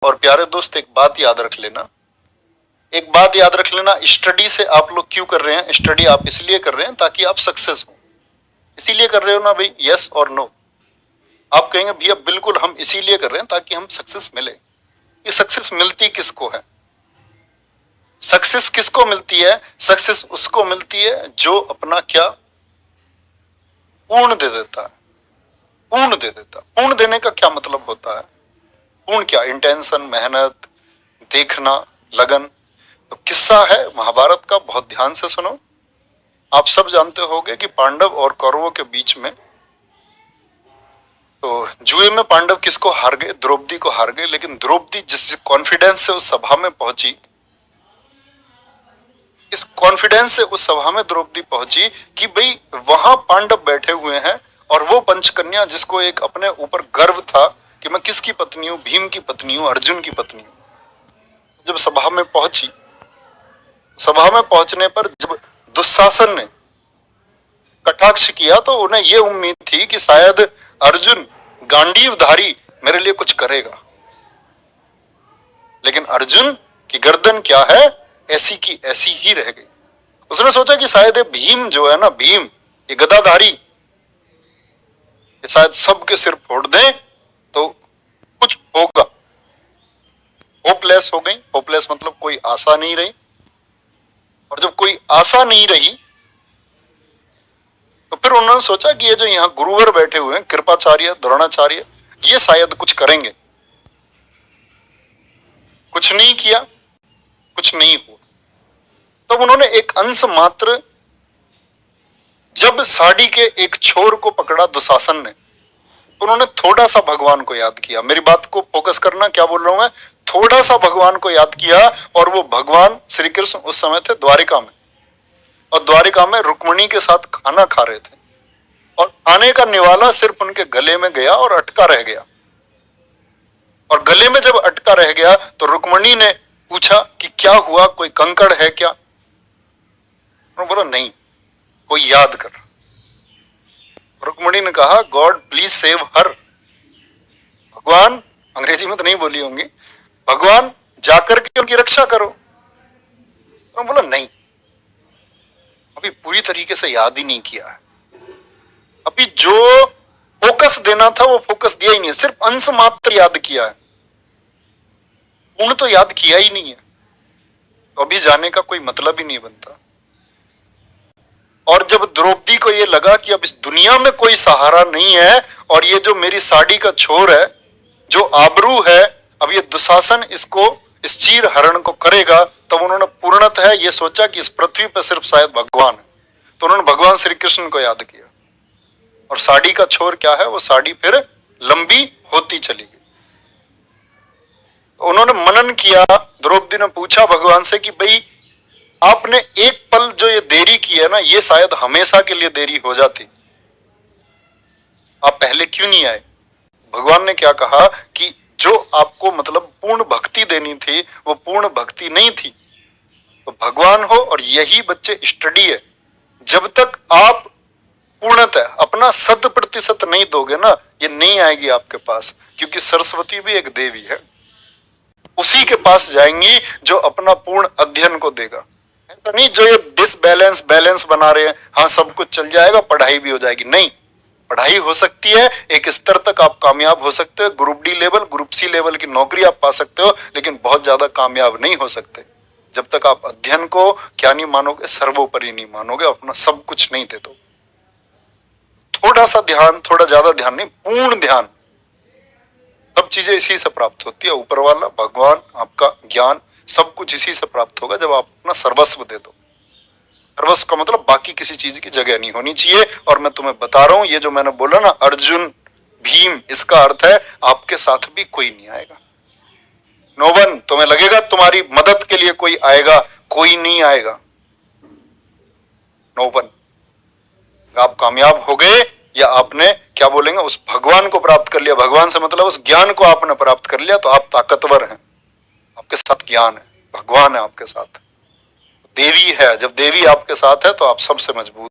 और प्यारे दोस्त, एक बात याद रख लेना, एक बात याद रख लेना, स्टडी से आप लोग क्यों कर रहे हैं? स्टडी आप इसलिए कर रहे हैं ताकि आप सक्सेस हो। इसीलिए कर रहे हो ना भाई? यस और नो? आप कहेंगे भैया बिल्कुल हम इसीलिए कर रहे हैं ताकि हम सक्सेस मिले। ये सक्सेस मिलती किसको है? सक्सेस किसको मिलती है? सक्सेस उसको मिलती है जो अपना क्या पूर्ण दे देता है। पूर्ण दे देता। पूर्ण देने का क्या मतलब होता है? पूर्ण क्या? इंटेंशन, मेहनत, देखना, लगन। तो किस्सा है महाभारत का, बहुत ध्यान से सुनो। आप सब जानते होंगे कि पांडव और कौरवों के बीच में तो जुए में पांडव किसको हार गए? द्रौपदी को हार गए। लेकिन द्रौपदी जिस कॉन्फिडेंस से उस सभा में पहुंची, इस कॉन्फिडेंस से उस सभा में द्रौपदी पहुंची कि भाई वहां पांडव बैठे हुए हैं और वो पंचकन्या जिसको एक अपने ऊपर गर्व था कि मैं किसकी पत्नी हूं? भीम की पत्नी हूं, अर्जुन की पत्नी हूं। जब सभा में पहुंची, सभा में पहुंचने पर जब दुशासन ने कटाक्ष किया तो उन्हें यह उम्मीद थी कि शायद अर्जुन गांडीवधारी मेरे लिए कुछ करेगा। लेकिन अर्जुन की गर्दन क्या है? ऐसी की ऐसी ही रह गई। उसने सोचा कि शायद भीम जो है ना, भीम ये गदाधारी, ये शायद सबके सिर फोड़ दें तो कुछ होगा। होपलेस हो गई। होपलेस मतलब कोई आशा नहीं रही। और जब कोई आशा नहीं रही तो फिर उन्होंने सोचा कि ये जो यहां गुरुवर बैठे हुए हैं, कृपाचार्य, द्रोणाचार्य, ये शायद कुछ करेंगे। कुछ नहीं किया, कुछ नहीं हुआ। तब उन्होंने एक अंश मात्र, जब साड़ी के एक छोर को पकड़ा दुशासन ने, उन्होंने थोड़ा सा भगवान को याद किया। मेरी बात को फोकस करना, क्या बोल रहा हूं मैं? थोड़ा सा भगवान को याद किया। और वो भगवान श्री कृष्ण उस समय थे द्वारिका में, और द्वारिका में रुक्मिणी के साथ खाना खा रहे थे, और खाने का निवाला सिर्फ उनके गले में गया और अटका रह गया। और गले में जब अटका रह गया तो रुक्मिणी ने पूछा कि क्या हुआ, कोई कंकड़ है क्या? बोला नहीं, कोई याद कर। रुक्मिणी ने कहा गॉड प्लीज सेव हर। भगवान, अंग्रेजी में तो नहीं बोली होंगी, भगवान जाकर के उनकी रक्षा करो। तो बोला नहीं, अभी पूरी तरीके से याद ही नहीं किया है। अभी जो फोकस देना था वो फोकस दिया ही नहीं है, सिर्फ अंश मात्र याद किया है, पूर्ण तो याद किया ही नहीं है। तो अभी जाने का कोई मतलब ही नहीं बनता। और जब द्रौपदी को ये लगा कि अब इस दुनिया में कोई सहारा नहीं है और ये जो मेरी साड़ी का छोर है, जो आबरू है, अब ये दुशासन इसको, इस चीर हरण को करेगा, तब उन्होंने पूर्णतः ये सोचा कि इस पृथ्वी पर सिर्फ शायद भगवान है। तो उन्होंने भगवान श्री कृष्ण को याद किया। और साड़ी का छोर क्या है? वो साड़ी फिर लंबी होती चली गई। उन्होंने मनन किया। द्रौपदी ने पूछा भगवान से कि भाई आपने एक पल जो ये देरी की है ना, ये शायद हमेशा के लिए देरी हो जाती, आप पहले क्यों नहीं आए? भगवान ने क्या कहा कि जो आपको मतलब पूर्ण भक्ति देनी थी वो पूर्ण भक्ति नहीं थी। तो भगवान हो और यही बच्चे स्टडी है, जब तक आप पूर्णतः अपना 100% नहीं दोगे ना, ये नहीं आएगी आपके पास। क्योंकि सरस्वती भी एक देवी है, उसी के पास जाएंगी जो अपना पूर्ण अध्ययन को देगा। ऐसा नहीं जो ये डिसबैलेंस बैलेंस बना रहे हैं, हाँ सब कुछ चल जाएगा, पढ़ाई भी हो जाएगी। नहीं, पढ़ाई हो सकती है, एक स्तर तक आप कामयाब हो सकते हो, group D level, group C level की नौकरी आप पा सकते हो, लेकिन बहुत ज्यादा कामयाब नहीं हो सकते जब तक आप अध्ययन को क्या नहीं मानोगे, सर्वोपरि नहीं मानोगे, अपना सब कुछ नहीं दे दो। थोड़ा सा ध्यान, थोड़ा ज्यादा ध्यान नहीं, पूर्ण ध्यान, सब चीजें इसी से प्राप्त होती है। ऊपर वाला, भगवान, आपका ज्ञान, सब कुछ इसी से प्राप्त होगा जब आप अपना सर्वस्व दे दो। सर्वस्व का मतलब बाकी किसी चीज की जगह नहीं होनी चाहिए। और मैं तुम्हें बता रहा हूं, ये जो मैंने बोला ना अर्जुन, भीम, इसका अर्थ है आपके साथ भी कोई नहीं आएगा। No one. तुम्हें लगेगा तुम्हारी मदद के लिए कोई आएगा, कोई नहीं आएगा। No one. आप कामयाब हो गए या आपने क्या बोलेंगे, उस भगवान को प्राप्त कर लिया। भगवान से मतलब उस ज्ञान को आपने प्राप्त कर लिया, तो आप ताकतवर हैं, आपके साथ ज्ञान है, भगवान है आपके साथ, देवी है। जब देवी आपके साथ है तो आप सबसे मजबूत